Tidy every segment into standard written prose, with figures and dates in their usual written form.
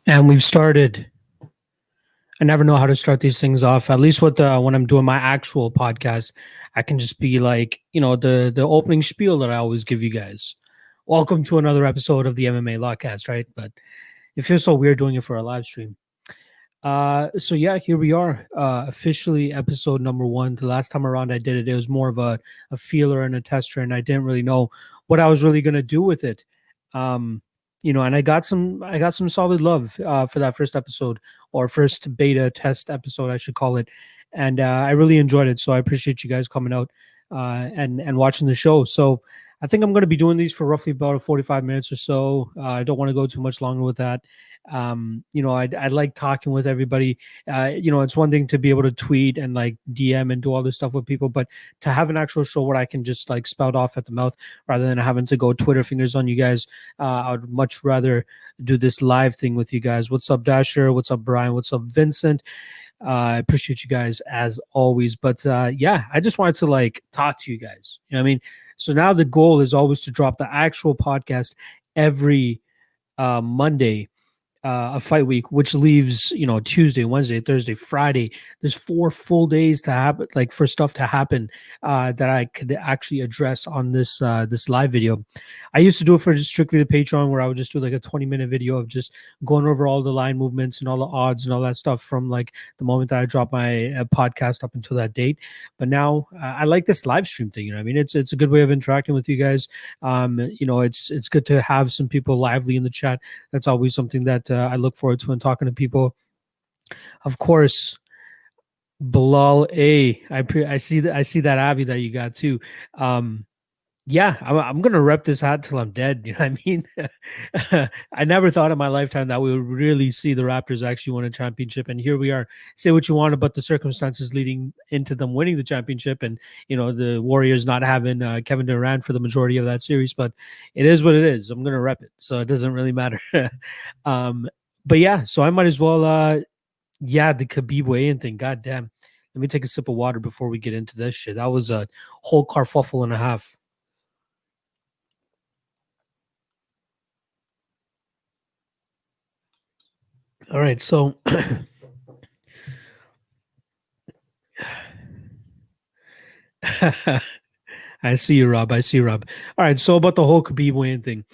And we've started. I never know how to start these things off. At least with when I'm doing my actual podcast, I can just be like, the opening spiel that I always give you guys. Welcome to another episode of the MMA Lawcast, right? But it feels so weird doing it for a live stream. So yeah, here we are, officially episode number one. The last time around I did it, it was more of a feeler and a tester, and I didn't really know what I was really gonna do with it. Um, and I got some solid love for that first episode, or first beta test episode, I should call it, and I really enjoyed it. So I appreciate you guys coming out and watching the show. So I think I'm going to be doing these for roughly about 45 minutes or so. I don't want to go too much longer with that. I like talking with everybody. It's one thing to be able to tweet and like DM and do all this stuff with people, but to have an actual show where I can just like spout off at the mouth rather than having to go Twitter fingers on you guys, I would much rather do this live thing with you guys. What's up, Dasher? What's up, Brian? What's up, Vincent? I appreciate you guys as always. But yeah, I just wanted to like talk to you guys. You know what I mean? So now the goal is always to drop the actual podcast every Monday of fight week, which leaves Tuesday, Wednesday, Thursday, Friday. There's 4 full days to happen, like for stuff to happen that I could actually address on this live video. I used to do it for just strictly the Patreon, where I would just do like a 20-minute video of just going over all the line movements and all the odds and all that stuff from like the moment that I drop my podcast up until that date. But now I like this live stream thing. I mean, it's a good way of interacting with you guys. It's good to have some people lively in the chat. That's always something that I look forward to when talking to people. Of course, Bilal A. I see that Avi that you got too. Yeah, I'm gonna rep this hat till I'm dead. You know what I mean? I never thought in my lifetime that we would really see the Raptors actually win a championship, and here we are. Say what you want about the circumstances leading into them winning the championship, and the Warriors not having Kevin Durant for the majority of that series, but it is what it is. I'm gonna rep it, so it doesn't really matter. um, but yeah, so I might as well. Yeah, the Khabib weigh-in thing. God damn. Let me take a sip of water before we get into this shit. That was a whole carfuffle and a half. All right, so I see you, Rob. I see you, Rob. All right, so about the whole Khabib win thing,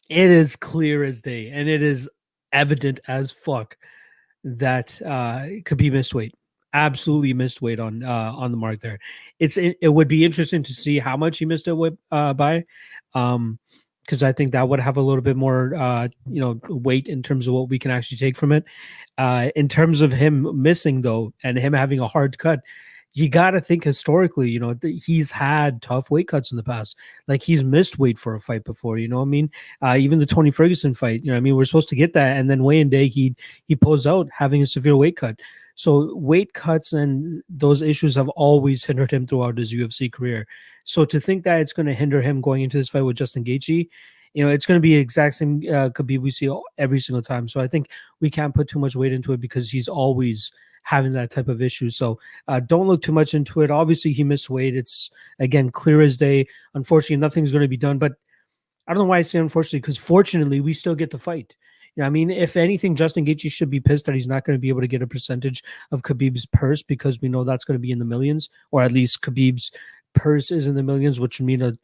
it is clear as day, and it is evident as fuck that Khabib missed weight. Absolutely missed weight on the mark there. It would be interesting to see how much he missed it by, because I think that would have a little bit more weight in terms of what we can actually take from it. In terms of him missing though, and him having a hard cut, you got to think historically, he's had tough weight cuts in the past. Like he's missed weight for a fight before, you know what I mean? Even the Tony Ferguson fight, I mean, we're supposed to get that. And then weigh-in day, he pulls out having a severe weight cut. So weight cuts and those issues have always hindered him throughout his UFC career. So to think that it's going to hinder him going into this fight with Justin Gaethje, it's going to be the exact same Khabib we see every single time. So I think we can't put too much weight into it because he's always having that type of issue. So don't look too much into it. Obviously, he missed weight. It's, again, clear as day. Unfortunately, nothing's going to be done. But I don't know why I say unfortunately, because fortunately, we still get the fight. I mean, if anything, Justin Gaethje should be pissed that he's not going to be able to get a percentage of Khabib's purse, because we know that's going to be in the millions, or at least Khabib's purse is in the millions, which would mean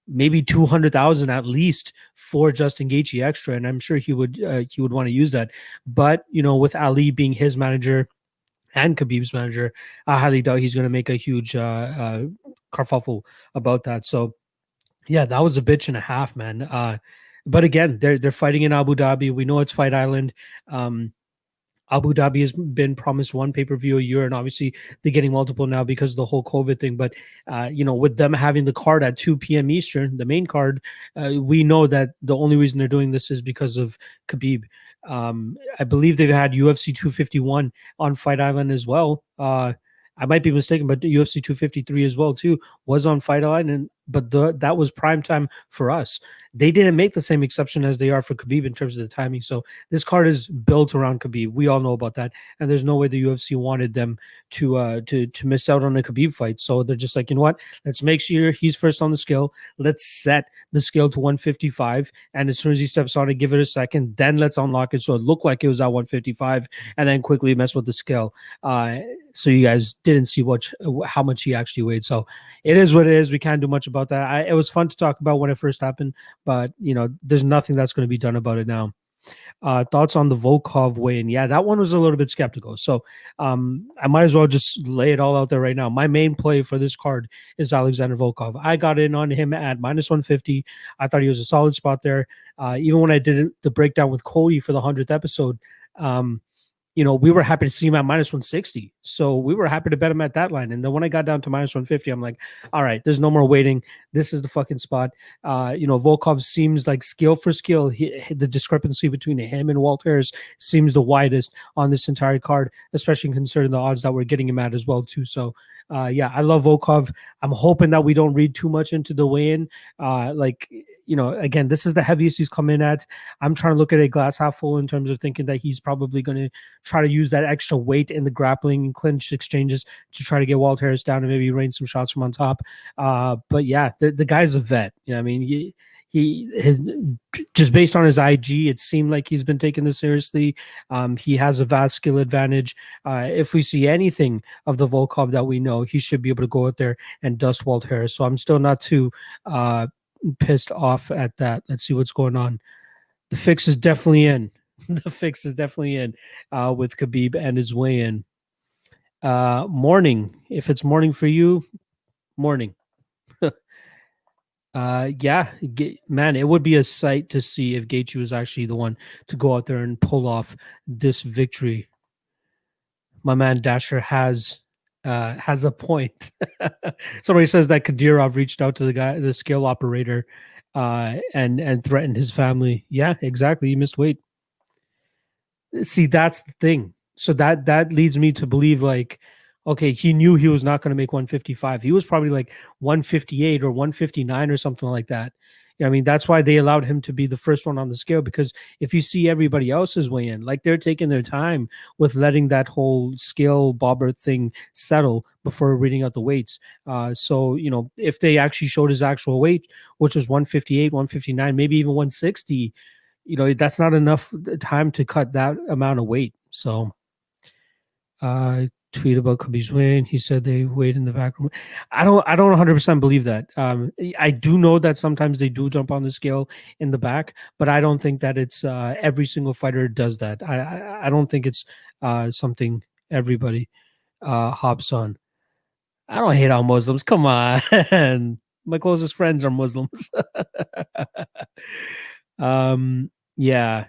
maybe 200,000 at least for Justin Gaethje extra, and I'm sure he would want to use that. But with Ali being his manager and Khabib's manager, I highly doubt he's going to make a huge kerfuffle about that. So yeah, that was a bitch and a half, man. But again, they're fighting in Abu Dhabi. We know it's Fight Island. Abu Dhabi has been promised one pay-per-view a year, and obviously they're getting multiple now because of the whole COVID thing. But, with them having the card at 2 p.m. Eastern, the main card, we know that the only reason they're doing this is because of Khabib. I believe they've had UFC 251 on Fight Island as well. I might be mistaken, but the UFC 253 as well too was on Fight Line, and but that was prime time for us. They didn't make the same exception as they are for Khabib in terms of the timing. So this card is built around Khabib. We all know about that, and there's no way the UFC wanted them to miss out on a Khabib fight. So they're just like, you know what? Let's make sure he's first on the scale. Let's set the scale to 155, and as soon as he steps on it, give it a second. Then let's unlock it so it looked like it was at 155, and then quickly mess with the scale. So you guys didn't see how much he actually weighed. So it is what it is. We can't do much about that. It was fun to talk about when it first happened, but there's nothing that's going to be done about it now. Thoughts on the Volkov weigh-in? Yeah, that one was a little bit skeptical. So I might as well just lay it all out there right now. My main play for this card is Alexander Volkov. I got in on him at -150. I thought he was a solid spot there. Even when I did the breakdown with Cody for the 100th episode, we were happy to see him at -160. So we were happy to bet him at that line. And then when I got down to -150, I'm like, all right, there's no more waiting. This is the fucking spot. Volkov seems like skill for skill. The discrepancy between him and Walt Harris seems the widest on this entire card, especially considering the odds that we're getting him at as well, too. So, I love Volkov. I'm hoping that we don't read too much into the weigh-in. Again, this is the heaviest he's come in at. I'm trying to look at a glass half full in terms of thinking that he's probably going to try to use that extra weight in the grappling and clinch exchanges to try to get Walt Harris down and maybe rain some shots from on top. But yeah, the guy's a vet. I mean, he just based on his IG, it seemed like he's been taking this seriously. He has a vast skill advantage. If we see anything of the Volkov that we know, he should be able to go out there and dust Walt Harris. So I'm still not too pissed off at that. Let's see what's going on. The fix is definitely in. The fix is definitely in with Khabib and his weigh-in. Morning. If it's morning for you, morning. Man, it would be a sight to see if Gaethje was actually the one to go out there and pull off this victory. My man Dasher has a point. Somebody says that Kadyrov reached out to the scale operator, and threatened his family. Yeah, exactly. He missed weight. See, that's the thing. So that leads me to believe, like, okay, he knew he was not going to make 155. He was probably like 158 or 159 or something like that. I mean, that's why they allowed him to be the first one on the scale, because if you see everybody else's weigh in, like, they're taking their time with letting that whole scale bobber thing settle before reading out the weights. So, if they actually showed his actual weight, which was 158, 159, maybe even 160, that's not enough time to cut that amount of weight. So, tweet about Khabib's win. He said they wait in the back room. I don't 100% believe that. I do know that sometimes they do jump on the scale in the back, but I don't think that it's every single fighter does that. I don't think it's something everybody hops on. I don't hate on Muslims. Come on. My closest friends are Muslims. Yeah.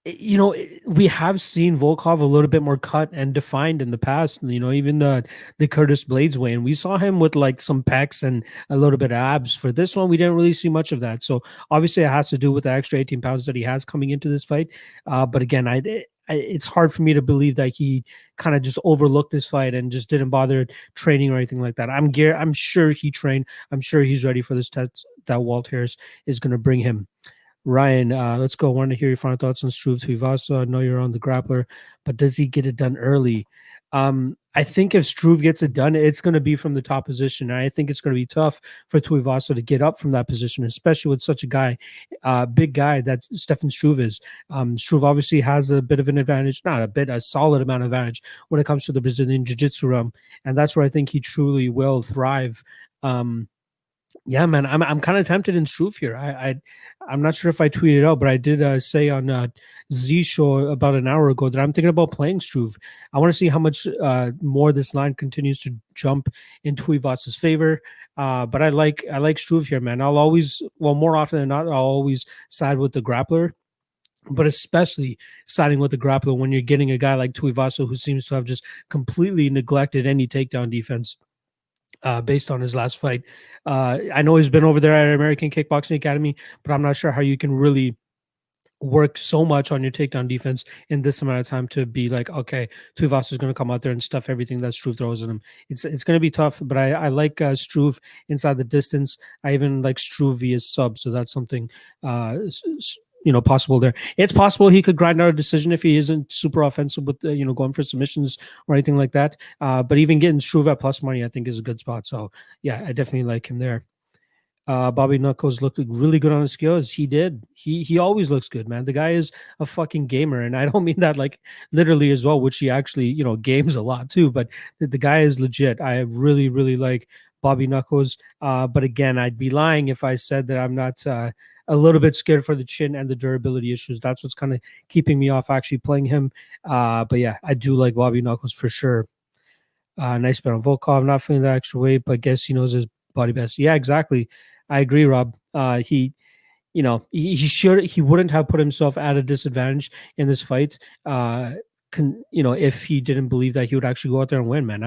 We have seen Volkov a little bit more cut and defined in the past. Even the Curtis Blades way, and we saw him with like some pecs and a little bit of abs. For this one, we didn't really see much of that. So obviously, it has to do with the extra 18 pounds that he has coming into this fight. But again, it's hard for me to believe that he kind of just overlooked this fight and just didn't bother training or anything like that. I'm sure he trained. I'm sure he's ready for this test that Walt Harris is going to bring him. Ryan, let's go. I want to hear your final thoughts on Struve Tuivasa. I know you're on the grappler, but does he get it done early? I think if Struve gets it done, it's going to be from the top position. And I think it's going to be tough for Tuivasa to get up from that position, especially with such a big guy that Stefan Struve is. Struve obviously has a bit of an advantage, a solid amount of advantage when it comes to the Brazilian Jiu-Jitsu realm. And that's where I think he truly will thrive. Yeah, man, I'm kind of tempted in Struve here. I'm not sure if I tweeted out, but I did say on Z Show about an hour ago that I'm thinking about playing Struve. I want to see how much more this line continues to jump in Tuivasa's favor. But I like Struve here, man. More often than not, I'll always side with the grappler, but especially siding with the grappler when you're getting a guy like Tuivasa who seems to have just completely neglected any takedown defense. Based on his last fight. I know he's been over there at American Kickboxing Academy, but I'm not sure how you can really work so much on your takedown defense in this amount of time to be like, okay, Tuvas is going to come out there and stuff everything that Struve throws at him. It's going to be tough, but I like Struve inside the distance. I even like Struve via sub, so that's something possible there. It's possible he could grind out a decision if he isn't super offensive with going for submissions or anything like that. But even getting Struve at plus money, I think, is a good spot. So yeah, I definitely like him there. Bobby Knuckles looked really good on the skills. He did. He always looks good, man. The guy is a fucking gamer, and I don't mean that like literally as well, which he actually games a lot too. But the guy is legit. I really like Bobby Knuckles. But again, I'd be lying if I said that I'm not a little bit scared for the chin and the durability issues. That's what's kind of keeping me off actually playing him. But yeah, I do like Bobby Knuckles for sure. Nice bet on Volkov. Not feeling that extra weight, but guess he knows his body best. Yeah, exactly. I agree, Rob. He wouldn't have put himself at a disadvantage in this fight. If he didn't believe that he would actually go out there and win, man.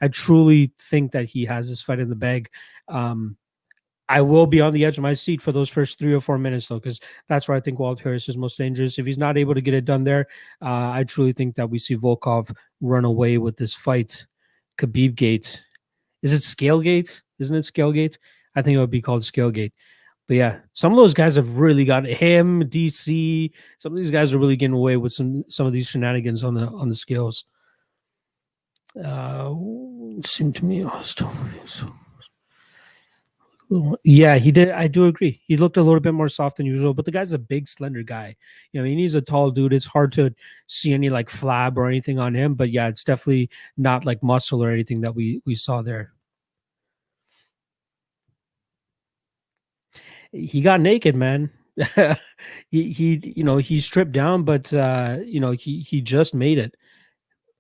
I truly think that he has this fight in the bag. I will be on the edge of my seat for those first 3 or 4 minutes, though, because that's where I think Walt Harris is most dangerous. If he's not able to get it done there, I truly think that we see Volkov run away with this fight. Khabib Gate. Is it Scalegate? Isn't it Scalegate? I think it would be called Scalegate. But yeah, some of those guys have really got him, DC. Some of these guys are really getting away with some of these shenanigans on the scales. Seemed to me, yeah, he did. I do agree. He looked a little bit more soft than usual, but the guy's a big, slender guy. He's a tall dude. It's hard to see any like flab or anything on him. But yeah, it's definitely not like muscle or anything that we saw there. He got naked, man. he stripped down, but he just made it.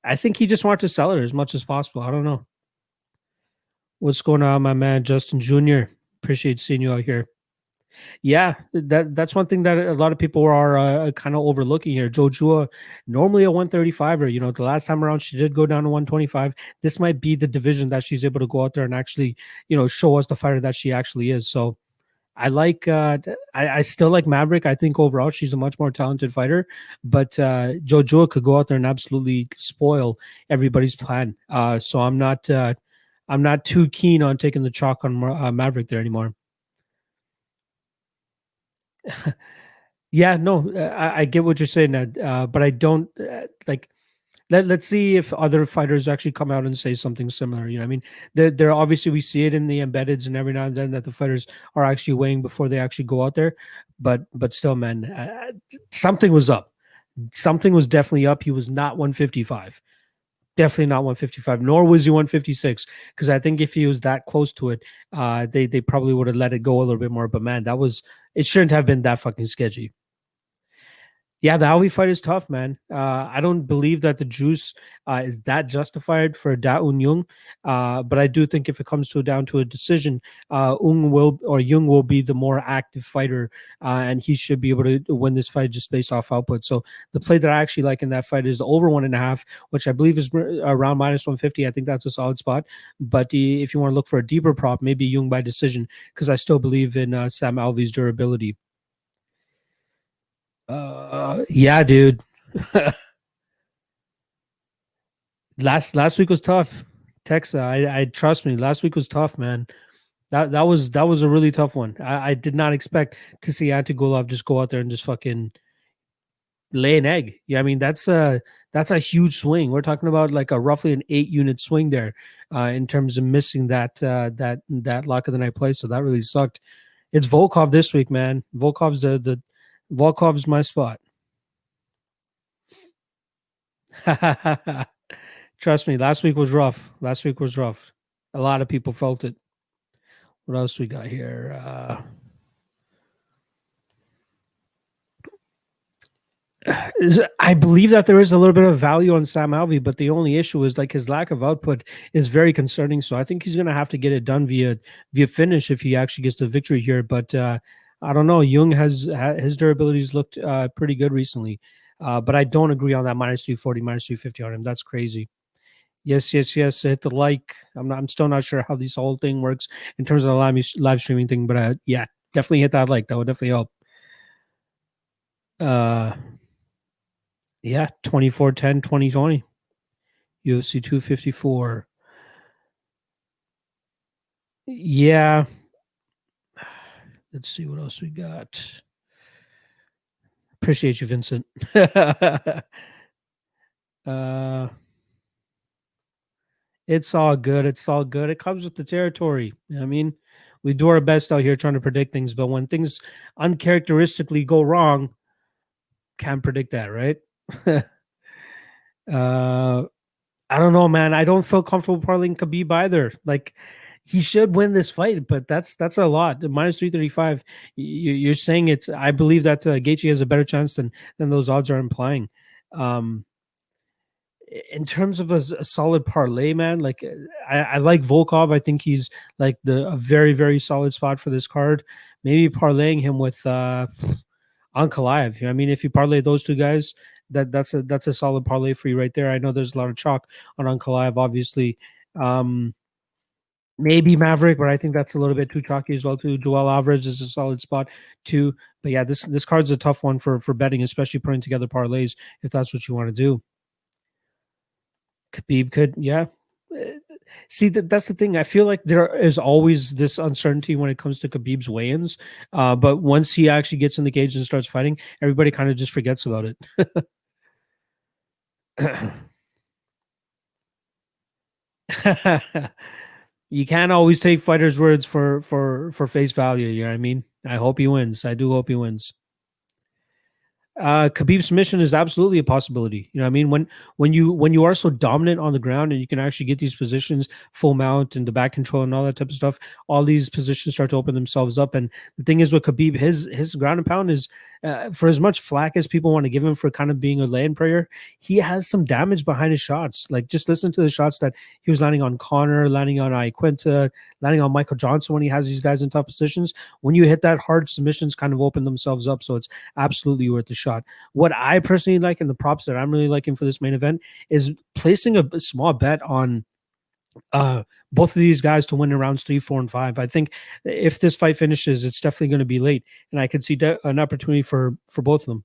I think he just wanted to sell it as much as possible. I don't know what's going on, my man, Justin Jr. Appreciate seeing you out here. Yeah, that's one thing that a lot of people are kind of overlooking here. Joe Jua, normally a 135er. The last time around she did go down to 125. This might be the division that she's able to go out there and actually, show us the fighter that she actually is. So I like I still like Maverick. I think overall she's a much more talented fighter, but Jojo could go out there and absolutely spoil everybody's plan. So I'm not too keen on taking the chalk on Maverick there anymore. Yeah, no, I get what you're saying, Ned, but I don't like. Let's see if other fighters actually come out and say something similar. I mean, they're obviously we see it in the embeddeds and every now and then that the fighters are actually weighing before they actually go out there. But still, man, something was up. Something was definitely up. He was not 155. Definitely not 155, nor was he 156. Because I think if he was that close to it, they probably would have let it go a little bit more. But man, it shouldn't have been that fucking sketchy. Yeah, the Alvi fight is tough, man. I don't believe that the juice is that justified for Da Un Jung, but I do think if it comes down to a decision, Jung will be the more active fighter, and he should be able to win this fight just based off output. So the play that I actually like in that fight is the over 1.5, which I believe is around -150. I think that's a solid spot. But if you want to look for a deeper prop, maybe Jung by decision, because I still believe in Sam Alvey's durability. Yeah, dude. last week was tough. Texa, I trust me. Last week was tough, man. That was a really tough one. I did not expect to see Antigolov just go out there and just fucking lay an egg. Yeah, I mean that's a huge swing. We're talking about like a roughly an 8-unit swing there, in terms of missing that lock of the night play. So that really sucked. It's Volkov this week, man. Volkov's my spot. Trust me, last week was rough. Last week was rough. A lot of people felt it. What else we got here? I believe that there is a little bit of value on Sam Alvey, but the only issue is like his lack of output is very concerning. So I think he's going to have to get it done via finish if he actually gets the victory here. But I don't know. Jung has his durabilities looked pretty good recently, but I don't agree on that -240, -250 on him. That's crazy. Yes. Hit the like. I'm still not sure how this whole thing works in terms of the live streaming thing, but yeah, definitely hit that like. That would definitely help. Uh, yeah, 24-10, 2020. UFC 254. Yeah. Let's see what else we got. Appreciate you, Vincent. uh, it's all good. It's all good. It comes with the territory. You know what I mean, we do our best out here trying to predict things, but when things uncharacteristically go wrong, can't predict that, right? uh, I don't know, man. I don't feel comfortable parlaying Khabib either. Like, he should win this fight, but that's a lot. Minus 335. You're saying it's. I believe that Gaethje has a better chance than those odds are implying. Um, in terms of a solid parlay, man, like I like Volkov. I think he's like a very very solid spot for this card. Maybe parlaying him with Ankalaev. You know what I mean, if you parlay those two guys, that's a solid parlay for you right there. I know there's a lot of chalk on Ankalaev, obviously. Um, Maybe Maverick, but I think that's a little bit too chalky as well. Too, Joel Alvarez is a solid spot too. But yeah, this card's a tough one for betting, especially putting together parlays if that's what you want to do. Khabib could, yeah. Uh, See, that's the thing. I feel like there is always this uncertainty when it comes to Khabib's weigh-ins. But once he actually gets in the cage and starts fighting, everybody kind of just forgets about it. You can't always take fighters' words for face value. You know what I mean? I hope he wins. I do hope he wins. Khabib submission is absolutely a possibility. You know what I mean? When you are so dominant on the ground and you can actually get these positions, full mount and the back control and all that type of stuff, all these positions start to open themselves up. And the thing is with Khabib, his ground and pound is for as much flack as people want to give him for kind of being a lane prayer, he has some damage behind his shots. Like just listen to the shots that he was landing on Connor, landing on Iaquinta, landing on Michael Johnson when he has these guys in tough positions. When you hit that hard, submissions kind of open themselves up. So it's absolutely worth the shot. What I personally like and the props that I'm really liking for this main event is placing a small bet on both of these guys to win in rounds 3, 4, and 5. I think if this fight finishes, it's definitely going to be late, and I could see an opportunity for both of them.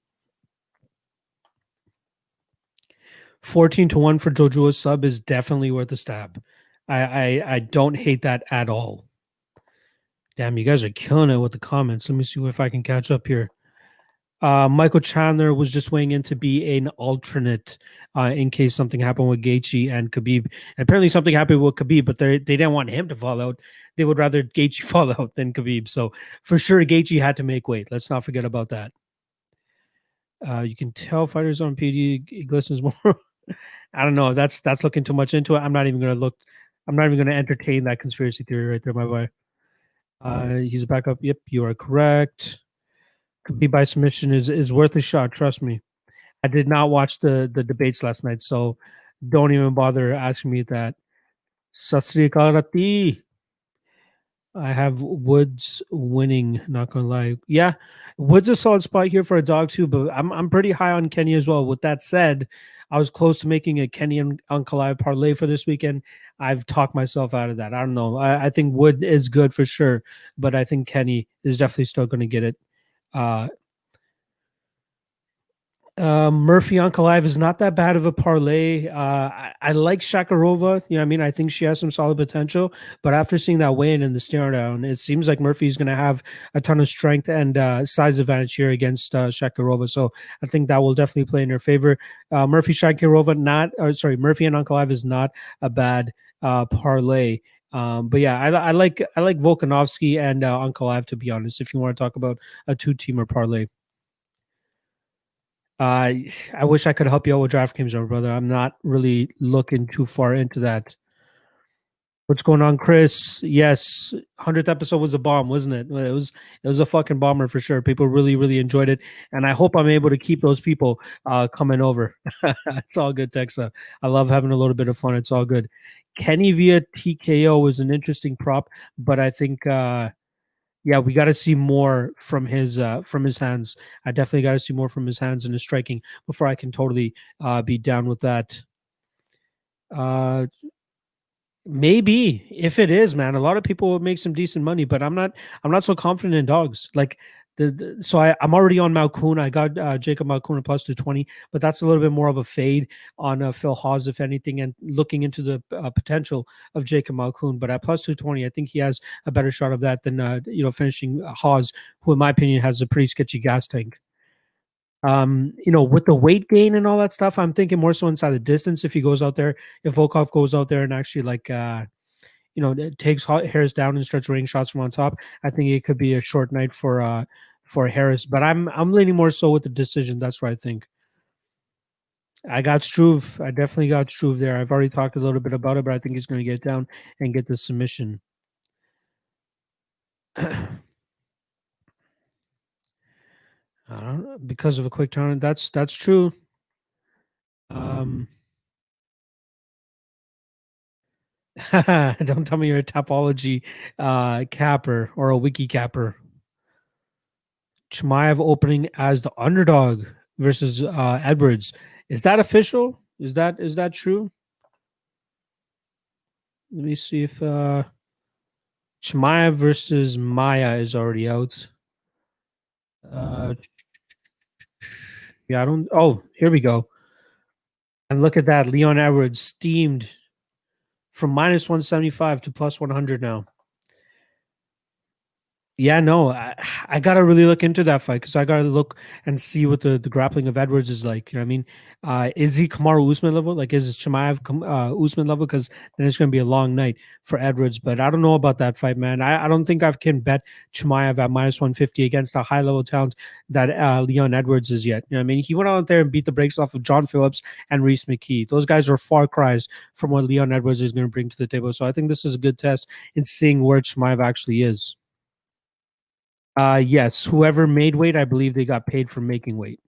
14-1 for Jojo's sub is definitely worth a stab. I don't hate that at all. Damn, you guys are killing it with the comments. Let me see if I can catch up here. Michael Chandler was just weighing in to be an alternate in case something happened with Gaethje and Khabib. And apparently something happened with Khabib, but they didn't want him to fall out. They would rather Gaethje fall out than Khabib. So for sure, Gaethje had to make weight. Let's not forget about that. You can tell fighters on PD he glistens more. I don't know. That's looking too much into it. I'm not even going to look. I'm not even going to entertain that conspiracy theory right there, my boy. He's a backup. Yep, you are correct. Could be by submission is worth a shot. Trust me. I did not watch the debates last night, so don't even bother asking me that. Sasri Karati. I have Woods winning. Not gonna lie, yeah, Woods a solid spot here for a dog too. But I'm pretty high on Kenny as well. With that said, I was close to making a Kenny and Ankalaev parlay for this weekend. I've talked myself out of that. I don't know. I think Wood is good for sure, but I think Kenny is definitely still going to get it. Uh, Murphy Ankalaev is not that bad of a parlay. I like Shakarova. You know what I mean? I think she has some solid potential. But after seeing that weigh-in and the stare down, it seems like Murphy's going to have a ton of strength and size advantage here against Shakarova. So I think that will definitely play in her favor. Murphy Shakarova, Murphy and Ankalaev is not a bad parlay. But yeah, I like Volkanovski and Ankalaev, to be honest, if you want to talk about a two-teamer parlay. I wish I could help you out with DraftKings, my brother. I'm not really looking too far into that. What's going on, Chris? Yes, 100th episode was a bomb, wasn't it? It was a fucking bomber for sure. People really really enjoyed it, and I hope I'm able to keep those people coming over. It's all good, Texa. I love having a little bit of fun. It's all good. Kenny via TKO was an interesting prop, but I think yeah, we got to see more from his hands. I definitely got to see more from his hands and his striking before I can totally be down with that. Uh, Maybe if it is, man, a lot of people would make some decent money, but I'm not. I'm not so confident in dogs. Like I'm already on Malkoun. I got Jacob Malkoun at plus 220, but that's a little bit more of a fade on Phil Hawes, if anything, and looking into the potential of Jacob Malkoun. But at plus 220, I think he has a better shot of that than finishing Hawes, who in my opinion has a pretty sketchy gas tank. With the weight gain and all that stuff, I'm thinking more so inside the distance. If he goes out there, if Volkov goes out there and actually takes Harris down and starts raining shots from on top, I think it could be a short night for Harris. But I'm leaning more so with the decision. That's what I think. I got Struve. I definitely got Struve there. I've already talked a little bit about it, but I think he's going to get down and get the submission. I don't know, because of a quick turn. That's true. Don't tell me you're a topology capper or a wiki capper. Chimaev opening as the underdog versus Edwards. Is that official? Is that true? Let me see if Chimaev versus Maya is already out. Yeah, I don't. Oh, here we go. And look at that, Leon Edwards steamed from minus 175 to plus 100 now. Yeah, no, I gotta really look into that fight because I gotta look and see what the grappling of Edwards is like. You know what I mean? Is he Kamaru Usman level? Like, is it Chimaev Usman level? Because then it's gonna be a long night for Edwards. But I don't know about that fight, man. I don't think I can bet Chimaev at minus 150 against a high level talent that Leon Edwards is yet. You know what I mean? He went out there and beat the brakes off of John Phillips and Reese McKee. Those guys are far cries from what Leon Edwards is going to bring to the table. So I think this is a good test in seeing where Chimaev actually is. Yes, whoever made weight, I believe they got paid for making weight.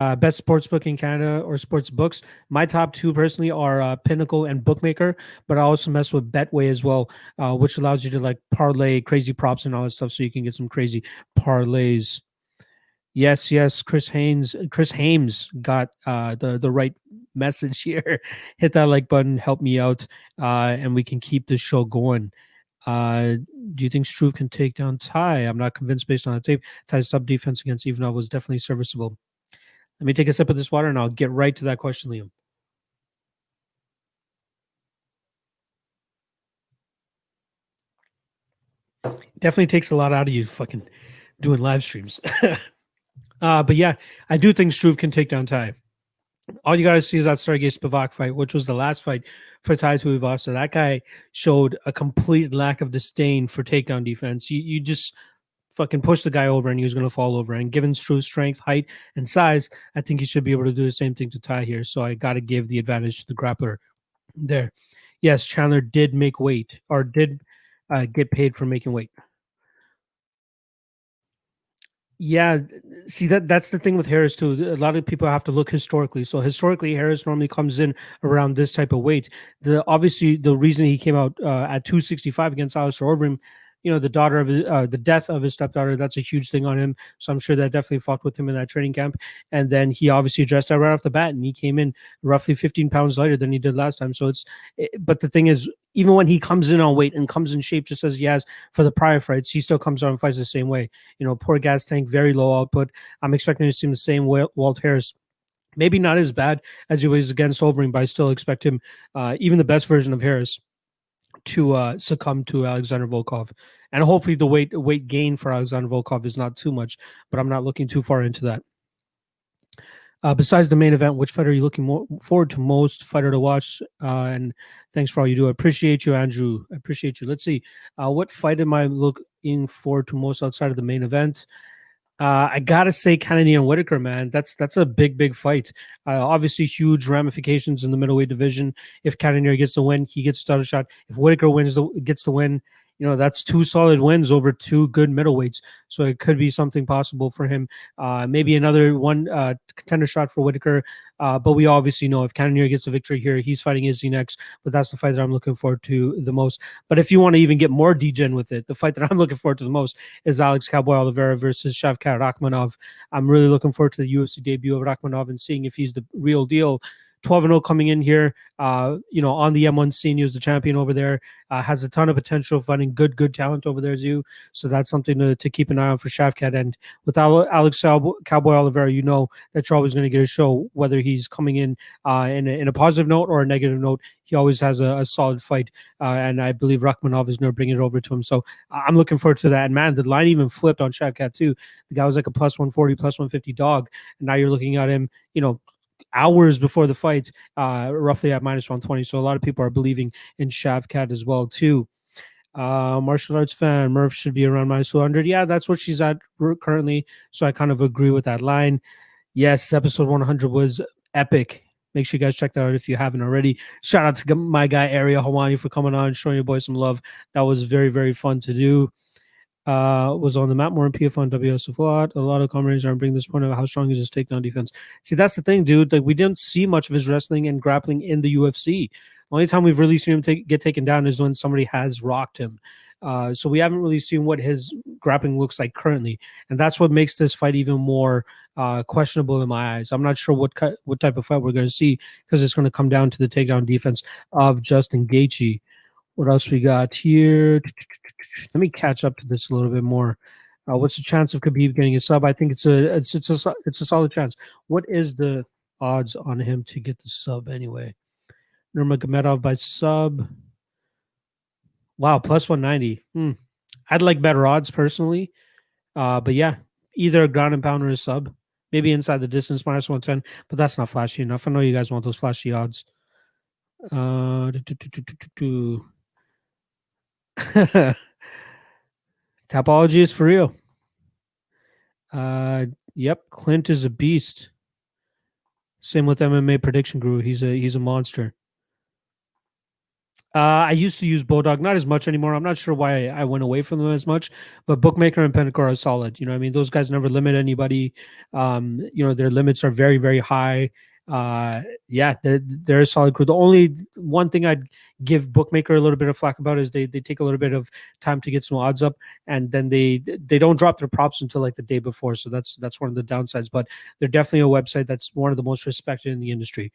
Best sports book in Canada or sports books. My top two personally are Pinnacle and Bookmaker, but I also mess with Betway as well, which allows you to like parlay crazy props and all that stuff, so you can get some crazy parlays. Yes, Chris Hames got the right message here. Hit that like button, help me out, and we can keep this show going. Do you think Struve can take down Ty? I'm not convinced based on the tape. Ty's sub defense against Ivanov was definitely serviceable. Let me take a sip of this water and I'll get right to that question, Liam. Definitely takes a lot out of you fucking doing live streams. But yeah, I do think Struve can take down Ty. All you gotta see is that Sergey Spivak fight, which was the last fight for Tai Tuivasa. That guy showed a complete lack of disdain for takedown defense. You just fucking push the guy over and he was going to fall over. And given Struve's strength, height, and size, I think he should be able to do the same thing to Tai here. So I got to give the advantage to the grappler there. Yes, Chandler did make weight or did get paid for making weight. Yeah, see that's the thing with Harris too. A lot of people have to look historically. So historically, Harris normally comes in around this type of weight. Obviously the reason he came out at 265 against Alistair Overeem, the daughter of the death of his stepdaughter, that's a huge thing on him. So I'm sure that definitely fucked with him in that training camp. And then he obviously addressed that right off the bat, and he came in roughly 15 pounds lighter than he did last time. So but the thing is, even when he comes in on weight and comes in shape just as he has for the prior fights, he still comes out and fights the same way. Poor gas tank, very low output. I'm expecting to see him the same way Walt Harris. Maybe not as bad as he was against Overeem, but I still expect him, even the best version of Harris, to succumb to Alexander Volkov. And hopefully the weight gain for Alexander Volkov is not too much, but I'm not looking too far into that. Besides the main event, which fighter are you looking forward to most? Fighter to watch? And thanks for all you do. I appreciate you, Andrew. I appreciate you. Let's see. What fight am I looking forward to most outside of the main event? I gotta say Kennedy and Whitaker, man. That's a big fight. Obviously, huge ramifications in the middleweight division. If Cannonier gets the win, he gets a title shot. If Whitaker gets the win, that's two solid wins over two good middleweights. So it could be something possible for him. Maybe another one contender shot for Whitaker. But we obviously know if Cannonier gets a victory here, he's fighting Izzy next. But that's the fight that I'm looking forward to the most. But if you want to even get more degen with it, the fight that I'm looking forward to the most is Alex Cowboy Oliveira versus Shafkar Rakhmanov. I'm really looking forward to the UFC debut of Rakhmanov and seeing if he's the real deal. 12-0 coming in here. On the M1 scene, he was the champion over there. Has a ton of potential, finding good talent over there too. So that's something to keep an eye on for Shafkat. And with Alex Cowboy Oliveira, that you're always going to get a show, whether he's coming in in a positive note or a negative note. He always has a solid fight, and I believe Rakhmanov is going to bring it over to him. So I'm looking forward to that. And man, the line even flipped on Shafkat too. The guy was like a plus 140, plus 150 dog, and now you're looking at him, hours before the fight, roughly at minus 120. So a lot of people are believing in Shafkat as well too. Martial arts fan, Murph should be around minus 200. Yeah, that's what she's at currently. So I kind of agree with that line. Yes, episode 100 was epic. Make sure you guys check that out if you haven't already. Shout out to my guy, Ariel Hawani, for coming on and showing your boy some love. That was very, very fun to do. Was on the map more in PF on WSF a lot. A lot of commentators are bringing this point of how strong is his takedown defense. See, that's the thing, dude. Like, we didn't see much of his wrestling and grappling in the UFC. The only time we've really seen him get taken down is when somebody has rocked him. So we haven't really seen what his grappling looks like currently, and that's what makes this fight even more questionable in my eyes. I'm not sure what type of fight we're going to see, because it's going to come down to the takedown defense of Justin Gaethje. What else we got here? Let me catch up to this a little bit more. What's the chance of Khabib getting a sub? I think it's a solid chance. What is the odds on him to get the sub anyway? Nurmagomedov by sub. Wow, plus 190. I'd like better odds personally. But yeah, either a ground and pound or a sub. Maybe inside the distance, minus 110. But that's not flashy enough. I know you guys want those flashy odds. Tapology is for real. Yep, Clint is a beast. Same with MMA Prediction Guru. He's a monster. I used to use Bodog, not as much anymore. I'm not sure why I went away from them as much, but Bookmaker and Pentacore are solid. I mean, those guys never limit anybody. Their limits are very, very high. Yeah, they're a solid crew. The only one thing I'd give Bookmaker a little bit of flack about is they take a little bit of time to get some odds up, and then they don't drop their props until like the day before. So that's one of the downsides. But they're definitely a website that's one of the most respected in the industry.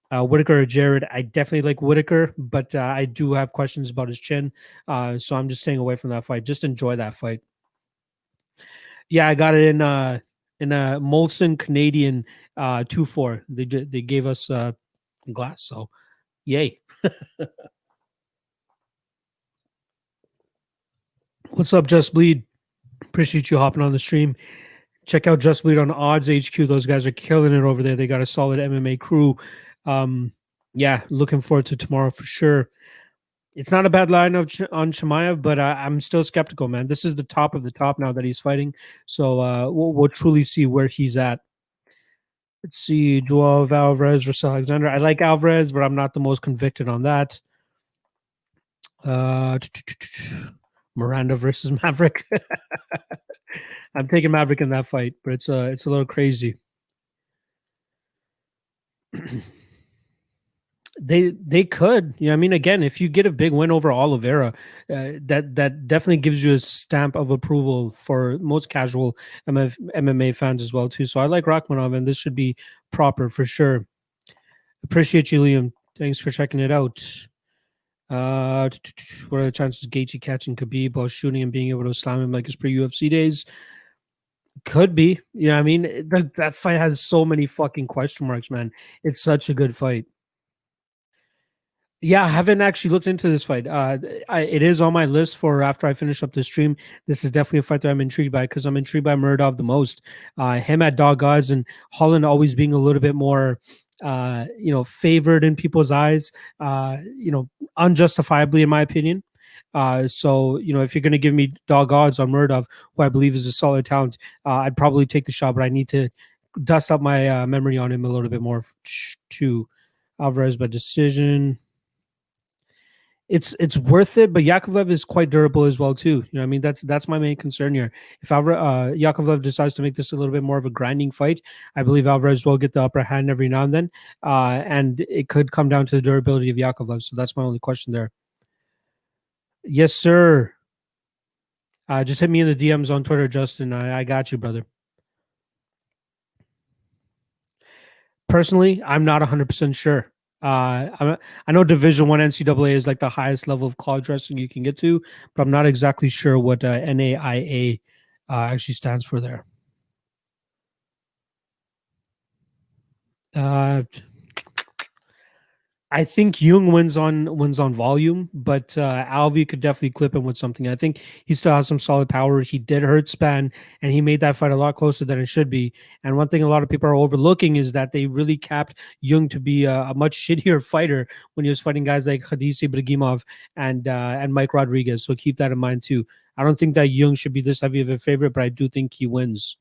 Whitaker or Jared, I definitely like Whitaker, but I do have questions about his chin. So I'm just staying away from that fight. Just enjoy that fight. Yeah, I got it in a Molson Canadian 2-4. They gave us glass, so yay. What's up, Just Bleed? Appreciate you hopping on the stream. Check out Just Bleed on Odds HQ. Those guys are killing it over there. They got a solid MMA crew. Yeah, looking forward to tomorrow for sure. It's not a bad line on Chimaev, but I'm still skeptical, man. This is the top of the top now that he's fighting. So we'll truly see where he's at. Let's see, Joao Alvarez versus Alexander. I like Alvarez, but I'm not the most convicted on that. Miranda versus Maverick. I'm taking Maverick in that fight, but it's a little crazy. They could, I mean, again, if you get a big win over Oliveira, that definitely gives you a stamp of approval for most casual MMA fans as well too. So I like Rakhmanov, and this should be proper for sure. Appreciate you, Liam. Thanks for checking it out. What are the chances Gaethje catching Khabib while shooting and being able to slam him like his pre-UFC days? Could be. I mean, that fight has so many fucking question marks, man. It's such a good fight. Yeah, I haven't actually looked into this fight. It is on my list for after I finish up the stream. This is definitely a fight that I'm intrigued by, because I'm intrigued by Muradov the most. Him at dog odds, and Holland always being a little bit more, favored in people's eyes, unjustifiably, in my opinion. So if you're going to give me dog odds on Muradov, who I believe is a solid talent, I'd probably take the shot, but I need to dust up my memory on him a little bit more too. Alvarez by decision. It's worth it, but Yakovlev is quite durable as well too. I mean, that's my main concern here. If Yakovlev decides to make this a little bit more of a grinding fight, I believe Alvarez will get the upper hand every now and then, and it could come down to the durability of Yakovlev. So that's my only question there. Yes, sir. Just hit me in the DMs on Twitter, Justin. I got you, brother. Personally, I'm not 100% sure. I know Division One NCAA is like the highest level of college wrestling you can get to, but I'm not exactly sure what NAIA actually stands for there. Uh, I think Jung wins on volume, but Alvey could definitely clip him with something. I think he still has some solid power. He did hurt Span, and he made that fight a lot closer than it should be. And one thing a lot of people are overlooking is that they really capped Jung to be a much shittier fighter when he was fighting guys like Khadisi Ibragimov and Mike Rodriguez. So keep that in mind too. I don't think that Jung should be this heavy of a favorite, but I do think he wins.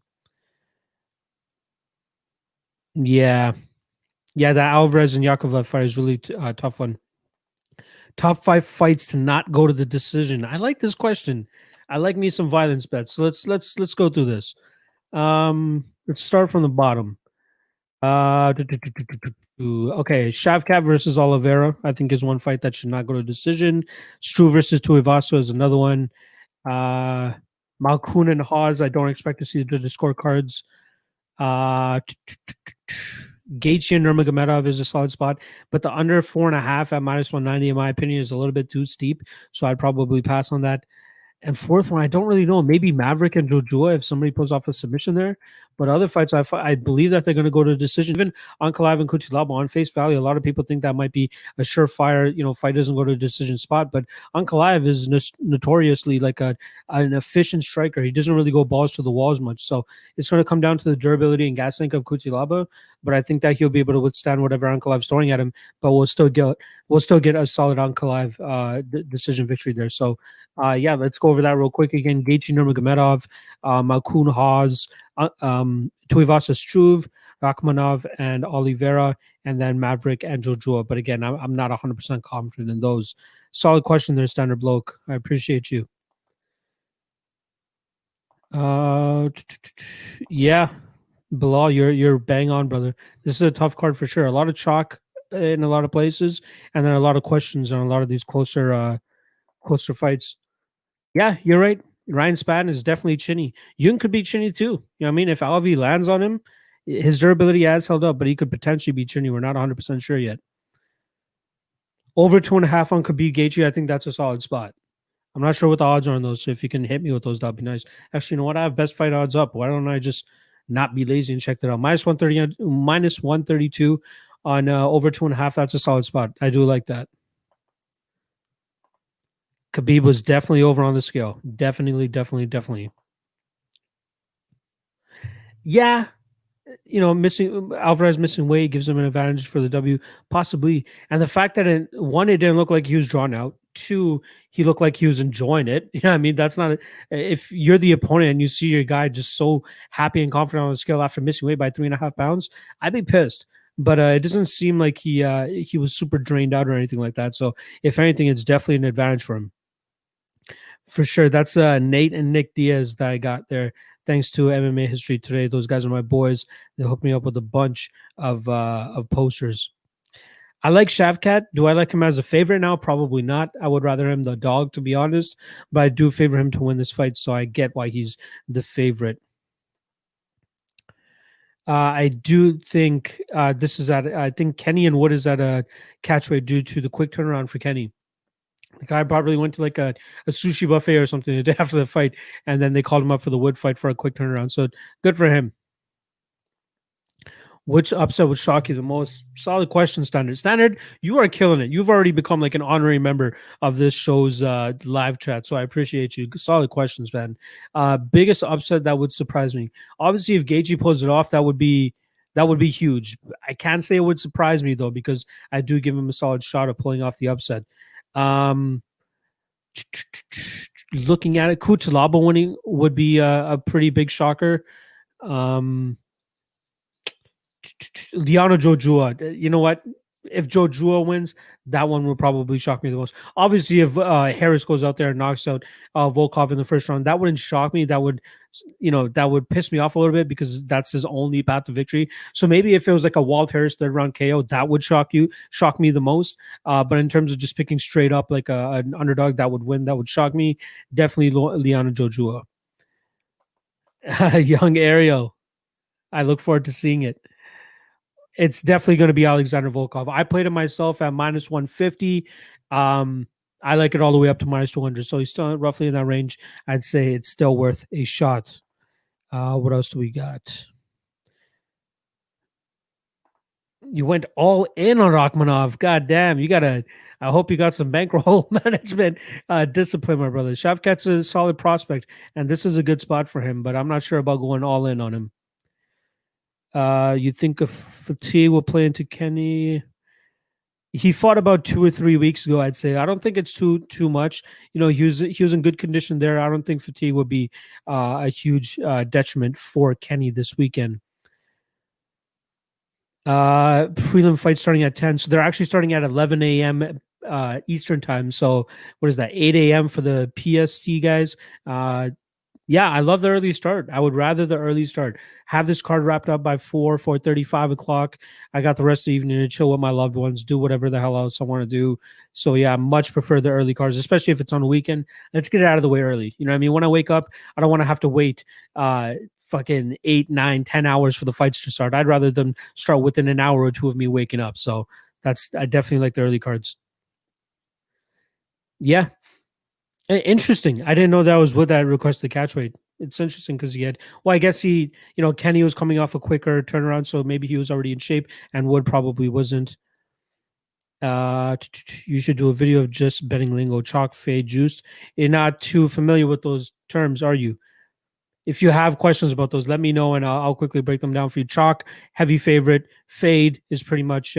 Yeah, yeah, that Alvarez and Yakovlev fight is really tough one. Top five fights to not go to the decision. I like this question. I like me some violence bets. So let's go through this. Let's start from the bottom. Okay, Shafkar versus Oliveira, I think is one fight that should not go to decision. Struve versus Tuivasa is another one. Uh, Malkoun and Hawes, I don't expect to see the scorecards. Uh, Gaethje and Nurmagomedov is a solid spot, but the under 4.5 at -190, in my opinion, is a little bit too steep. So I'd probably pass on that. And fourth one, I don't really know. Maybe Maverick and Jojoa if somebody pulls off a submission there. But other fights, I believe that they're going to go to a decision. Even Ankalaev and Cutelaba on face value, a lot of people think that might be a surefire, fight doesn't go to a decision spot. But Ankalaev is notoriously like an efficient striker. He doesn't really go balls to the walls much. So it's going to come down to the durability and gas tank of Cutelaba. But I think that he'll be able to withstand whatever Ankalaev's throwing at him. But we'll still get a solid Ankalaev decision victory there. So yeah, let's go over that real quick again. Gaethje Nurmagomedov, Malkoun Hawes, Tuivasa Struve, Rakhmanov, and Oliveira, and then Maverick and Jojoa. But again, I'm not 100% confident in those. Solid question there, Standard Bloke. I appreciate you. Uh, yeah, Bilal, you're bang on, brother. This is a tough card for sure. A lot of chalk in a lot of places, and then a lot of questions on a lot of these closer fights. Yeah, you're right. Ryan Spann is definitely chinny. Jung could be chinny too. You know what I mean? If Alvey lands on him, his durability has held up, but he could potentially be chinny. We're not 100% sure yet. Over 2.5 on Khabib Gaethje, I think that's a solid spot. I'm not sure what the odds are on those, so if you can hit me with those, that'd be nice. Actually, you know what? I have best fight odds up. Why don't I just not be lazy and check that out? -130, -132 on over 2.5. That's a solid spot. I do like that. Khabib was definitely over on the scale. Definitely, definitely, definitely. Yeah, missing Alvarez missing weight gives him an advantage for the W, possibly. And the fact that one, it didn't look like he was drawn out. Two, he looked like he was enjoying it. Yeah, I mean that's not if you're the opponent and you see your guy just so happy and confident on the scale after missing weight by 3.5 pounds, I'd be pissed. But it doesn't seem like he was super drained out or anything like that. So if anything, it's definitely an advantage for him. For sure. That's Nate and Nick Diaz that I got there. Thanks to MMA History Today. Those guys are my boys. They hooked me up with a bunch of posters. I like Shavkat. Do I like him as a favorite now? Probably not. I would rather him the dog, to be honest. But I do favor him to win this fight, so I get why he's the favorite. I do think this is at. I think Kenny and Wood is at a catchweight due to the quick turnaround for Kenny. The guy probably went to like a sushi buffet or something the day after the fight, and then they called him up for the Wood fight for a quick turnaround. So good for him. Which upset would shock you the most? Solid question, Standard. Standard, you are killing it. You've already become like an honorary member of this show's live chat, so I appreciate you. Solid questions, man. Biggest upset that would surprise me. Obviously, if Gaethje pulls it off, that would be huge. I can't say it would surprise me though, because I do give him a solid shot of pulling off the upset. Um, Looking at it, Cutelaba winning would be a pretty big shocker. Liana Jojua, you know what? If Jojua wins, that one will probably shock me the most. Obviously, if Harris goes out there and knocks out Volkov in the first round, that wouldn't shock me. That would piss me off a little bit because that's his only path to victory. So maybe if it was like a Walt Harris third round KO, that would shock me the most. But in terms of just picking straight up like an underdog that would win, that would shock me. Definitely Liana Jojua. Young Ariel. I look forward to seeing it. It's definitely going to be Alexander Volkov. I played him myself at minus 150. Um, I like it all the way up to minus 200. So he's still roughly in that range. I'd say it's still worth a shot. What else do we got? You went all in on Rakhmanov. God damn, you gotta. I hope you got some bankroll management discipline, my brother. Shafkat's a solid prospect, and this is a good spot for him. But I'm not sure about going all in on him. You think of Fatigue will play into Kenny? He fought about 2 or 3 weeks ago. I'd say I don't think it's too much. You know, he was in good condition there. I don't think fatigue would be a huge detriment for Kenny this weekend. Prelim fight starting at 10, so they're actually starting at 11 a.m. Eastern time. So what is that? 8 a.m. for the PST guys. Yeah, I love the early start. I would rather the early start. Have this card wrapped up by 4:30, 5 o'clock. I got the rest of the evening to chill with my loved ones, do whatever the hell else I want to do. So yeah, I much prefer the early cards, especially if it's on a weekend. Let's get it out of the way early. You know what I mean? When I wake up, I don't want to have to wait fucking 8, 9, 10 hours for the fights to start. I'd rather them start within an hour or two of me waking up. So I definitely like the early cards. Yeah, interesting. I didn't know that was what that requested catch weight. It's interesting because he had, well, I guess Kenny was coming off a quicker turnaround, so maybe he was already in shape, and Wood probably wasn't. You should do a video of just betting lingo, chalk, fade, juice. You're not too familiar with those terms, are you? If you have questions about those, let me know, and I'll quickly break them down for you. Chalk, heavy favorite. Fade is pretty much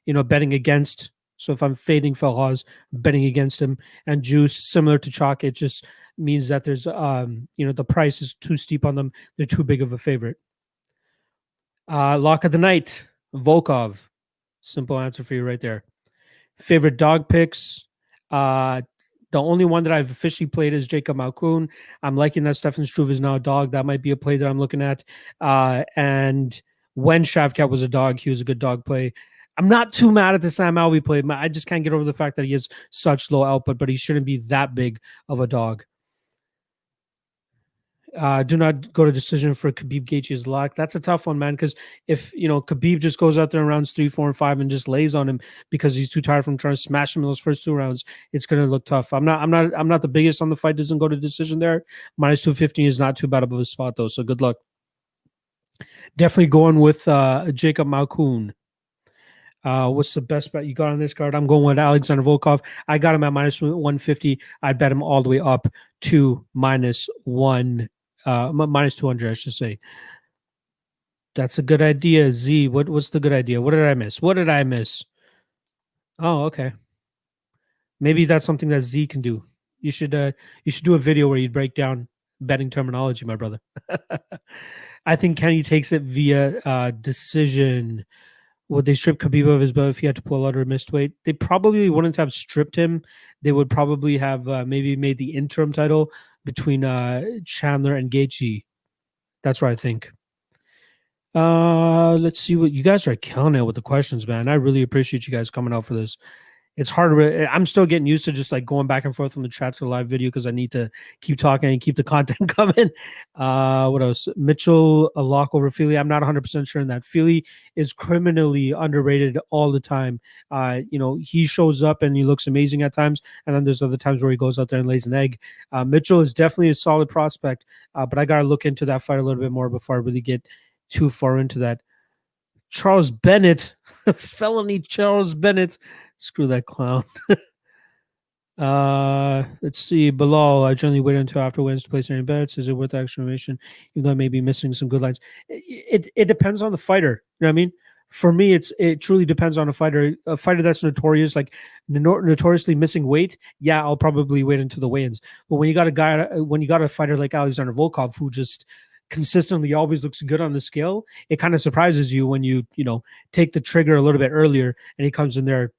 betting against. So if I'm fading Felhaz, betting against him. And juice, similar to chalk, it just means that there's the price is too steep on them. They're too big of a favorite. Lock of the night, Volkov. Simple answer for you right there. Favorite dog picks. The only one that I've officially played is Jacob Malkoun. I'm liking that Stefan Struve is now a dog. That might be a play that I'm looking at. And when Shafkat was a dog, he was a good dog play. I'm not too mad at the Sam Alvey play. I just can't get over the fact that he has such low output, but he shouldn't be that big of a dog. Do not go to decision for Khabib Gaethje's lock. That's a tough one, man. Because if Khabib just goes out there in rounds 3, 4, and 5 and just lays on him because he's too tired from trying to smash him in those first 2 rounds, it's gonna look tough. I'm not the biggest on the fight. Doesn't go to decision there. Minus 215 is not too bad of a spot though. So good luck. Definitely going with Jacob Malkoun. What's the best bet you got on this card? I'm going with Alexander Volkov. I got him at minus 150. I bet him all the way up to minus 200, I should say. That's a good idea. Z, what's the good idea? What did I miss? What did I miss? Oh, okay. Maybe that's something that Z can do. You should do a video where you break down betting terminology, my brother. I think Kenny takes it via decision. Would they strip Khabib of his belt if he had to pull out or missed weight? They probably wouldn't have stripped him. They would probably have maybe made the interim title between Chandler and Gaethje. That's what I think. Let's see what you guys are killing it with the questions, man. I really appreciate you guys coming out for this. It's hard. I'm still getting used to just like going back and forth from the chat to the live video because I need to keep talking and keep the content coming. What else? Mitchell, a lock over Feely. I'm not 100% sure in that. Feely is criminally underrated all the time. He shows up and he looks amazing at times, and then there's other times where he goes out there and lays an egg. Mitchell is definitely a solid prospect, but I got to look into that fight a little bit more before I really get too far into that. Charles Bennett, felony Charles Bennett. Screw that clown. Let's see. Bilal, I generally wait until after wins to place any bets. Is it worth the exclamation? Even though I may be missing some good lines. It depends on the fighter. You know what I mean? For me, it truly depends on a fighter. A fighter that's notorious, like notoriously missing weight. Yeah, I'll probably wait until the weigh-ins. But when you got a fighter like Alexander Volkov who just consistently always looks good on the scale, it kind of surprises you when you take the trigger a little bit earlier and he comes in there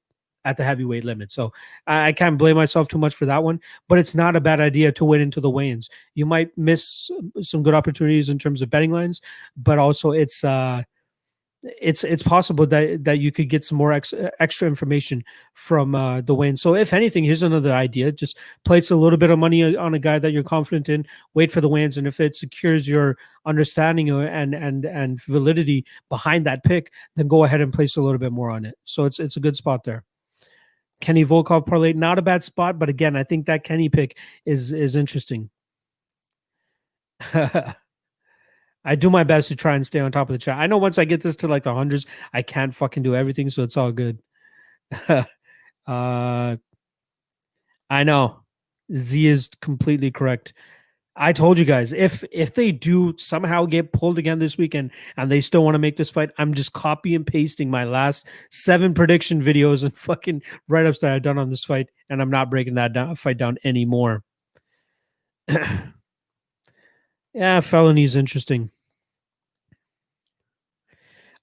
at the heavyweight limit. So I can't blame myself too much for that one, but it's not a bad idea to wait into the weigh-ins. You might miss some good opportunities in terms of betting lines, but also it's it's possible that you could get some more extra information from the win. So if anything, here's another idea: just place a little bit of money on a guy that you're confident in, wait for the wins, and if it secures your understanding and validity behind that pick, then go ahead and place a little bit more on it. So it's a good spot there. Kenny Volkov parlay, not a bad spot, but again, I think that Kenny pick is interesting. I do my best to try and stay on top of the chat. I know once I get this to like the hundreds, I can't fucking do everything, so it's all good. I know. Z is completely correct. I told you guys, if they do somehow get pulled again this weekend and they still want to make this fight, I'm just copy and pasting my last 7 prediction videos and fucking write-ups that I've done on this fight, and I'm not breaking that fight down anymore. Yeah, felony is interesting.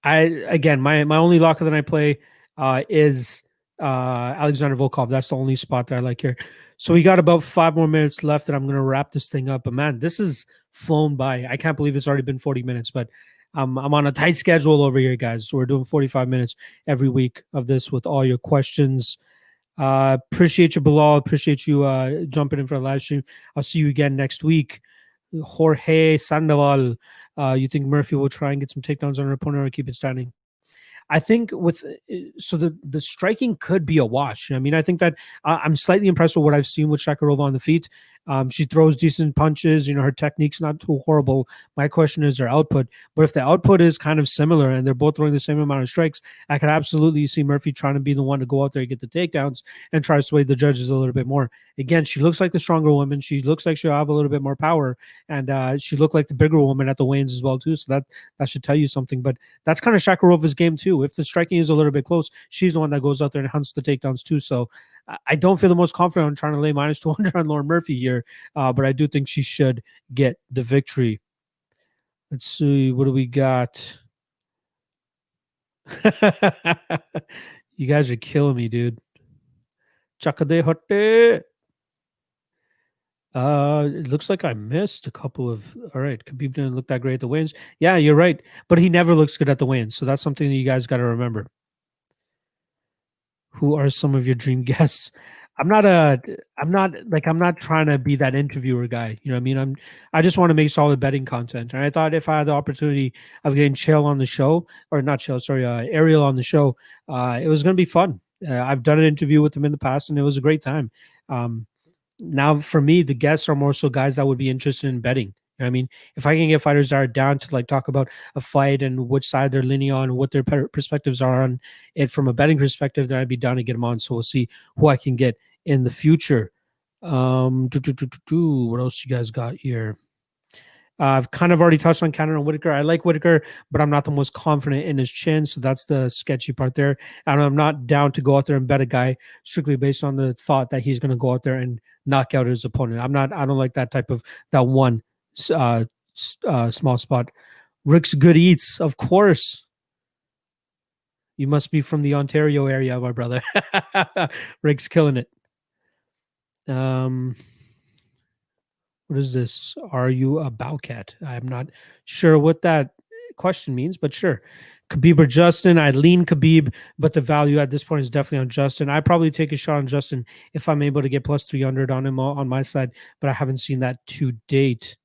My only lock of the night play is Alexander Volkov. That's the only spot that I like here. So we got about 5 more minutes left, and I'm gonna wrap this thing up. But man, this is flown by. I can't believe it's already been 40 minutes, but I'm on a tight schedule over here, guys. So we're doing 45 minutes every week of this with all your questions. Appreciate you, Bilal. Appreciate you jumping in for the live stream. I'll see you again next week. Jorge Sandoval. You think Murphy will try and get some takedowns on her opponent or keep it standing? I think so the striking could be a wash. I mean, I think that I'm slightly impressed with what I've seen with Shakarova on the feet. She throws decent punches. Her technique's not too horrible. My question is her output. But if the output is kind of similar and they're both throwing the same amount of strikes, I could absolutely see Murphy trying to be the one to go out there and get the takedowns and try to sway the judges a little bit more. Again, she looks like the stronger woman. She looks like she'll have a little bit more power, and she looked like the bigger woman at the weigh-ins as well too. So that should tell you something. But that's kind of Shakarova's game too. If the striking is a little bit close, she's the one that goes out there and hunts the takedowns too. So I don't feel the most confident on trying to lay minus 200 on Lauren Murphy here, but I do think she should get the victory. Let's see, what do we got? You guys are killing me, dude. Chakade hotte. It looks like I missed a couple of. All right, Khabib didn't look that great at the weigh-ins. Yeah, you're right, but he never looks good at the weigh-ins, so that's something that you guys got to remember. Who are some of your dream guests? I'm not trying to be that interviewer guy. You know what I mean? I just want to make solid betting content. And I thought if I had the opportunity of getting Chael on the show, or not Chael, sorry, Ariel on the show, it was going to be fun. I've done an interview with him in the past, and it was a great time. Now for me, the guests are more so guys that would be interested in betting. You know what I mean, if I can get fighters that are down to like talk about a fight and which side they're leaning on, what their perspectives are on it from a betting perspective, then I'd be down to get them on. So we'll see who I can get in the future. What else you guys got here? I've kind of already touched on Cannon and Whitaker. I like Whitaker, but I'm not the most confident in his chin, so that's the sketchy part there. And I'm not down to go out there and bet a guy strictly based on the thought that he's going to go out there and knock out his opponent. I don't like that type of that one small spot. Rick's Good Eats, of course. You must be from the Ontario area, my brother. Rick's killing it. What is this? Are you a Bowcat? I'm not sure what that question means, but sure. Khabib or Justin? I lean Khabib, but the value at this point is definitely on Justin. I probably take a shot on Justin if I'm able to get plus 300 on him on my side, but I haven't seen that to date.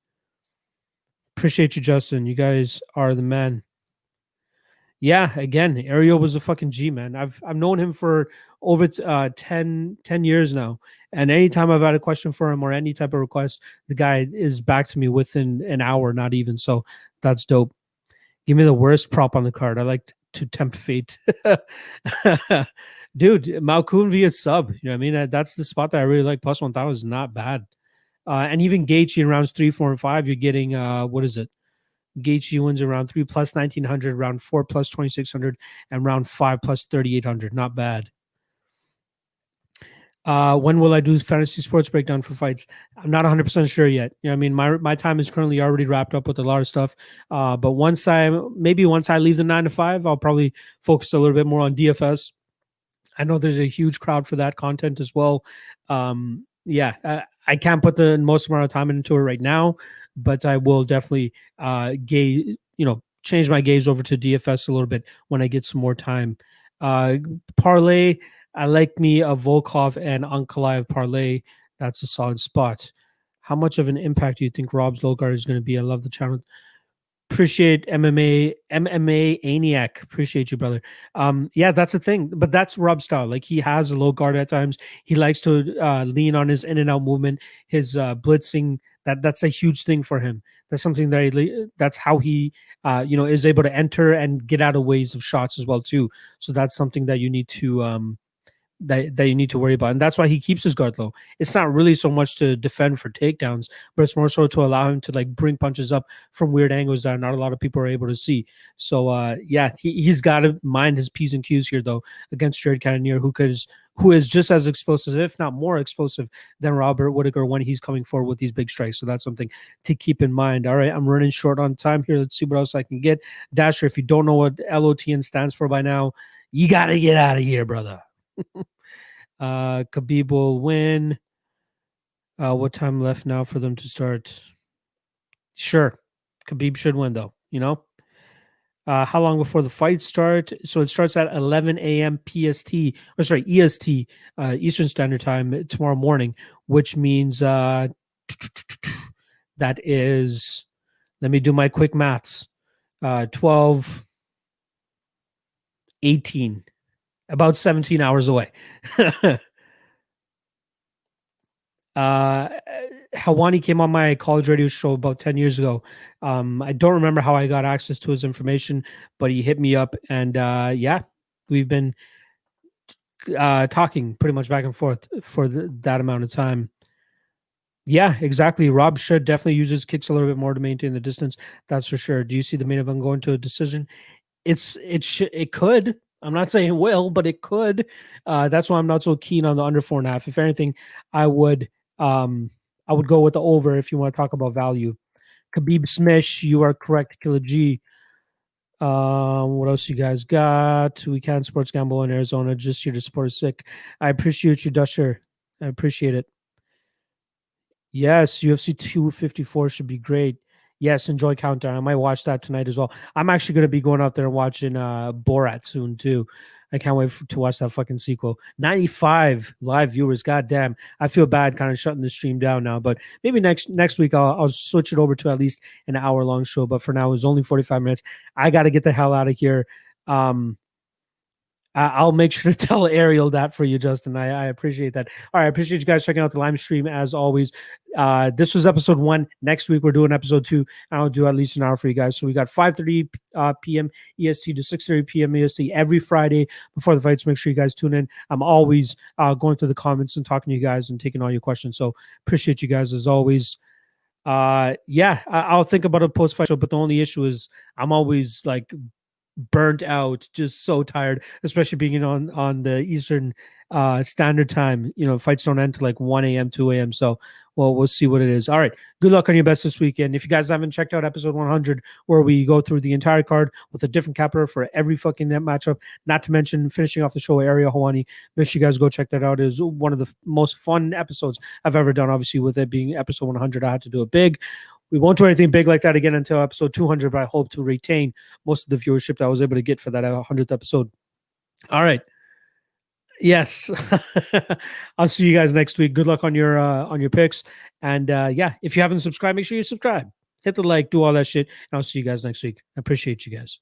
Appreciate you, Justin. You guys are the man. Yeah, again, Ariel was a fucking G, man. I've known him for over 10 years now. And anytime I've had a question for him or any type of request, the guy is back to me within an hour, not even. So that's dope. Give me the worst prop on the card. I like to tempt fate. Dude, Malkoun via sub. You know what I mean? That's the spot that I really like. Plus 1,000 is not bad. And even Gaethje in rounds 3, 4, and 5, you're getting, what is it? Gaethje wins in round 3 plus 1,900, round 4 plus 2,600, and round 5 plus 3,800. Not bad. When will I do fantasy sports breakdown for fights? I'm not 100% sure yet. You know, I mean, my time is currently already wrapped up with a lot of stuff. But once I leave the 9 to 5, I'll probably focus a little bit more on DFS. I know there's a huge crowd for that content as well. I can't put the most amount of time into it right now, but I will definitely change my gaze over to DFS a little bit when I get some more time. Uh, Parlay, I like me a Volkov and Ankalaev parlay. That's a solid spot. How much of an impact do you think Rob's low guard is going to be? I love the channel. Appreciate MMA Aniac. Appreciate you, brother. Yeah, that's the thing, but that's Rob style. Like, he has a low guard at times. He likes to lean on his in and out movement, his blitzing. That's a huge thing for him. That's something that that's how he is able to enter and get out of ways of shots as well too. So that's something that you need to that you need to worry about. And that's why he keeps his guard low. It's not really so much to defend for takedowns, but it's more so to allow him to like bring punches up from weird angles that not a lot of people are able to see. So yeah, he's got to mind his P's and Q's here though against Jared Cannonier, who is just as explosive, if not more explosive, than Robert Whittaker when he's coming forward with these big strikes. So that's something to keep in mind. All right, I'm running short on time here. Let's see what else I can get. Dasher, if you don't know what LOTN stands for by now, you got to get out of here, brother. Khabib will win. What time left now for them to start? Sure, Khabib should win though. How long before the fight start? So it starts at 11 a.m. PST, or sorry, EST, Eastern Standard Time tomorrow morning, which means that is, let me do my quick maths. 12, 18, about 17 hours away. Helwani came on my college radio show about 10 years ago. I don't remember how I got access to his information, but he hit me up, and yeah, we've been talking pretty much back and forth for that amount of time. Yeah, exactly. Rob should definitely use his kicks a little bit more to maintain the distance. That's for sure. Do you see the main event going to a decision? It could. I'm not saying it will, but it could. That's why I'm not so keen on the under 4.5. If anything, I would go with the over if you want to talk about value. Khabib Smish, you are correct. Killer G. What else you guys got? We can't sports gamble in Arizona. Just here to support sick. I appreciate you, Dusher. I appreciate it. Yes, UFC 254 should be great. Yes, enjoy Countdown. I might watch that tonight as well. I'm actually going to be going out there and watching Borat soon too. I can't wait to watch that fucking sequel. 95 live viewers. Goddamn. I feel bad kind of shutting the stream down now, but maybe next week I'll switch it over to at least an hour-long show. But for now, it's only 45 minutes. I got to get the hell out of here. I'll make sure to tell Ariel that for you, Justin. I appreciate that. All right, I appreciate you guys checking out the live stream as always. This was episode 1. Next week we're doing episode 2, and I'll do at least an hour for you guys. So we got 5:30 p.m. EST to 6:30 p.m. EST every Friday before the fights. Make sure you guys tune in. I'm always going through the comments and talking to you guys and taking all your questions. So appreciate you guys as always. Yeah, I'll think about a post-fight show, but the only issue is I'm always like burnt out, just so tired, especially being on the Eastern Standard Time. Fights don't end to like 1 a.m., 2 a.m. So, well, we'll see what it is. All right. Good luck on your best this weekend. If you guys haven't checked out episode 100, where we go through the entire card with a different capper for every fucking net matchup, not to mention finishing off the show with Ariel Helwani, make sure you guys go check that out. It is one of the most fun episodes I've ever done. Obviously, with it being episode 100, I had to do it big. We won't do anything big like that again until episode 200, but I hope to retain most of the viewership that I was able to get for that 100th episode. All right. Yes. I'll see you guys next week. Good luck on your picks. And yeah, if you haven't subscribed, make sure you subscribe. Hit the like, do all that shit. And I'll see you guys next week. I appreciate you guys.